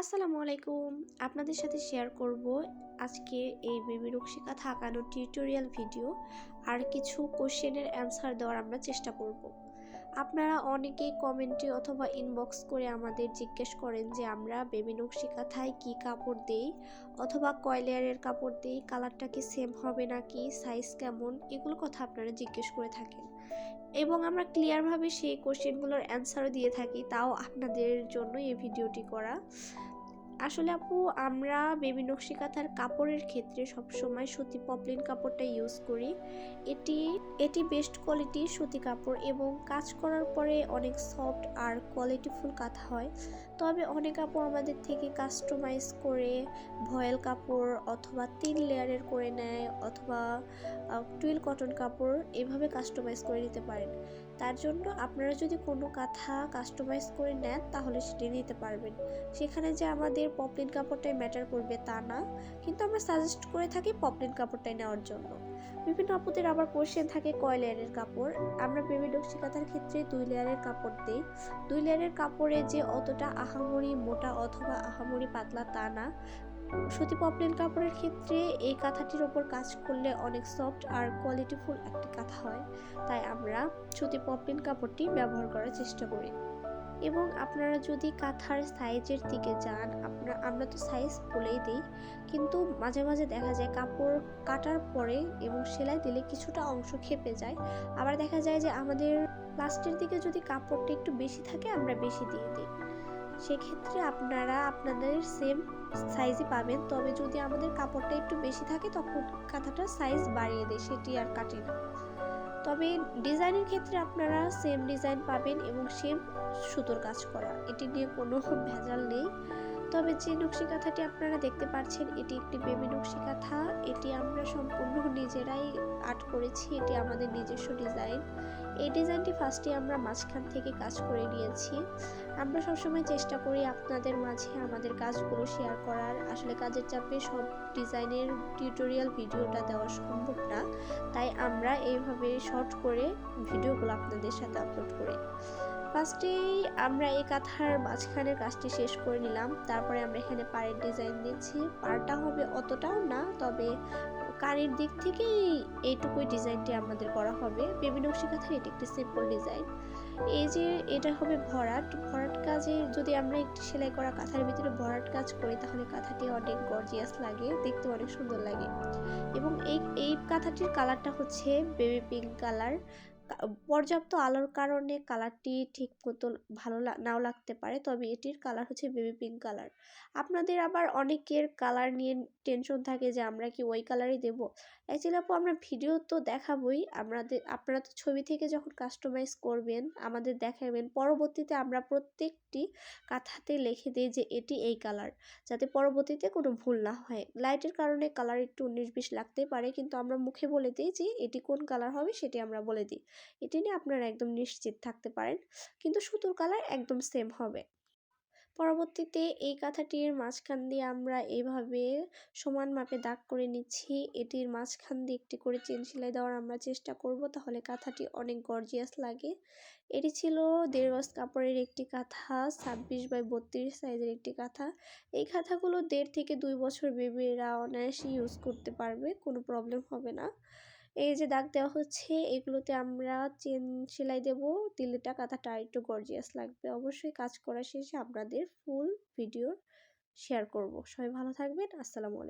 আসসালামু আলাইকুম। আপনাদের সাথে শেয়ার করব আজকে এই বেবি নকশি কাঁথা আঁকানোর টিউটোরিয়াল ভিডিও আর কিছু কোশ্চেনের অ্যান্সার দেওয়ার আমরা চেষ্টা করব। আপনারা অনেকেই কমেন্টে অথবা ইনবক্স করে আমাদের জিজ্ঞেস করেন যে আমরা বেবি নকশি কাঁথায় কী কাপড় দেই অথবা কয় লেয়ারের কাপড় দেই, কালারটা কি সেম হবে নাকি, সাইজ কেমন, এগুলো কথা আপনারা জিজ্ঞেস করে থাকেন এবং আমরা ক্লিয়ারভাবে সেই কোশ্চেনগুলোর অ্যান্সারও দিয়ে থাকি। তাও আপনাদের জন্য এই ভিডিওটি করা। আসলে আপু, আমরা বেবি নকশি কাঁথার কাপড়ের ক্ষেত্রে সবসময় সুতি পপলিন কাপড়টা ইউজ করি। এটি এটি বেস্ট কোয়ালিটির সুতি কাপড় এবং কাজ করার পরে অনেক সফট আর কোয়ালিটিফুল কাঁথা হয়। তবে অনেক আপু আমাদের থেকে কাস্টমাইজ করে ভয়েল কাপড় অথবা 3 লেয়ারের করে নেয় অথবা টুইল কটন কাপড় এভাবে কাস্টমাইজ করে নিতে পারেন। তার জন্য আপনারা যদি কোনো কাঁথা কাস্টমাইজ করে নেন তাহলে সেটি নিতে পারবেন। সেখানে যে আমাদের পপলিন কাপড়টাই ম্যাটার করবে তা না, কিন্তু আমরা সাজেস্ট করে থাকি পপলিন কাপড়টাই নেওয়ার জন্য। বিভিন্ন আপুদের আবার কোশ্চেন থাকে কয় লেয়ারের কাপড়। আমরা বেবি নকশি কাঁথার ক্ষেত্রে 2 লেয়ারের কাপড় দিই। 2 লেয়ারের কাপড়ে যে অতটা আহামরি মোটা অথবা আহামরি পাতলা তা না। সুতি পপলিন কাপড়ের ক্ষেত্রে এই কাঁথাটির ওপর কাজ করলে অনেক সফট আর কোয়ালিটিফুল একটি কাঁথা হয়, তাই আমরা সুতি পপলিন কাপড়টি ব্যবহার করার চেষ্টা করি। এবং আপনারা যদি কাঁথার সাইজের দিকে যান, আমরা তো সাইজ বলেই দিই, কিন্তু মাঝে মাঝে দেখা যায় কাপড় কাটার পরে এবং সেলাই দিলে কিছুটা অংশ খেপে যায়। আবার দেখা যায় যে আমাদের লাস্টের দিকে যদি কাপড়টা একটু বেশি থাকে আমরা বেশি দিয়ে দিই। সেক্ষেত্রে আপনারা আপনাদের সেম সাইজই পাবেন, তবে যদি আমাদের কাপড়টা একটু বেশি থাকে তখন কাঁথাটার সাইজ বাড়িয়ে দেয়, সেটি আর কাটি না। তবে ডিজাইনের ক্ষেত্রে আপনারা সেম ডিজাইন পাবেন এবং সেম সুতোর কাজ করা, এটি নিয়ে কোনো ভেজাল নেই। তবে যে নকশি কাঁথাটি আপনারা দেখতে পাচ্ছেন এটি একটি বেবি নকশি কাঁথা। এটি আমরা সম্পূর্ণ নিজেরাই আর্ট করেছি, এটি আমাদের নিজস্ব ডিজাইন। এই ডিজাইনটি ফার্স্টে আমরা মাঝখান থেকে কাজ করে নিয়েছি। আমরা সবসময় চেষ্টা করি আপনাদের মাঝে আমাদের কাজগুলো শেয়ার করার। আসলে কাজের চাপে সব ডিজাইনের টিউটোরিয়াল ভিডিওটা দেওয়া সম্ভব না, তাই আমরা এইভাবে শর্ট করে ভিডিওগুলো আপনাদের সাথে আপলোড করি। ফার্স্টেই আমরা এই কাঁথার মাঝখানের কাজটি শেষ করে নিলাম। তারপরে আমরা এখানে পাড়ের ডিজাইন দিচ্ছি। পাড়টা হবে অতটাও না, তবে কানের দিক থেকে এইটুকুই ডিজাইনটি আমাদের করা হবে। বেবি নকশি কাঁথার এটি একটি সিম্পল ডিজাইন। এই যে এটা হবে ভরাট। ভরাট কাজে যদি আমরা একটি সেলাই করা কাঁথার ভিতরে ভরাট কাজ করি তাহলে কাঁথাটি অনেক গর্জিয়াস লাগে, দেখতে অনেক সুন্দর লাগে। এবং এই কাঁথাটির কালারটা হচ্ছে বেবি পিঙ্ক কালার। পর্যাপ্ত আলোর কারণে কালারটি ঠিক মতো ভালো নাও লাগতে পারে, তবে এটির কালার হচ্ছে বেবি পিঙ্ক কালার। আপনাদের আবার অনেকের কালার নিয়ে টেনশন থাকে যে আমরা কি ওই কালারই দেবো। অ্যাকচুয়ালি আপু, আমরা ভিডিও তো দেখাবই, আপনারা তো ছবি থেকে যখন কাস্টমাইজ করবেন আমাদের দেখাবেন, পরবর্তীতে আমরা প্রত্যেকটি কাঁথাতে লিখে দিই যে এটি এই কালার, যাতে পরবর্তীতে কোনো ভুল না হয়। লাইটের কারণে কালার একটু 19-20 লাগতেই পারে, কিন্তু আমরা মুখে বলে দিই যে এটি কোন কালার হবে সেটি আমরা বলে দিই। এটি নিয়ে আপনারা একদম নিশ্চিত থাকতে পারেন, কিন্তু সুতোর কালার একদম সেম হবে। পরবর্তীতে এই কাঁথাটির মাঝখান দিয়ে আমরা এইভাবে সমান মাপে দাগ করে নিচ্ছি। এটির মাঝখান দিয়ে একটি করে চেন সেলাই দেওয়ার আমরা চেষ্টা করব, তাহলে কাঁথাটি অনেক গর্জিয়াস লাগে। এটি ছিল 1.5 গজ কাপড়ের একটি কাঁথা, 26x32 সাইজের একটি কাঁথা। এই কাঁথাগুলো 1.5 থেকে 2 বছর বেবিরা অনায়াসে ইউজ করতে পারবে, কোনো প্রবলেম হবে না। এই যে দাগ দেওয়া হচ্ছে এগুলোতে আমরা চেন সেলাই দেব, দিলেটা কাঁথাটা একটু গর্জিয়াস লাগবে। অবশ্যই কাজ করা শেষে আপনাদের ফুল ভিডিও শেয়ার করব। সবাই ভালো থাকবেন। আসসালামু আলাইকুম।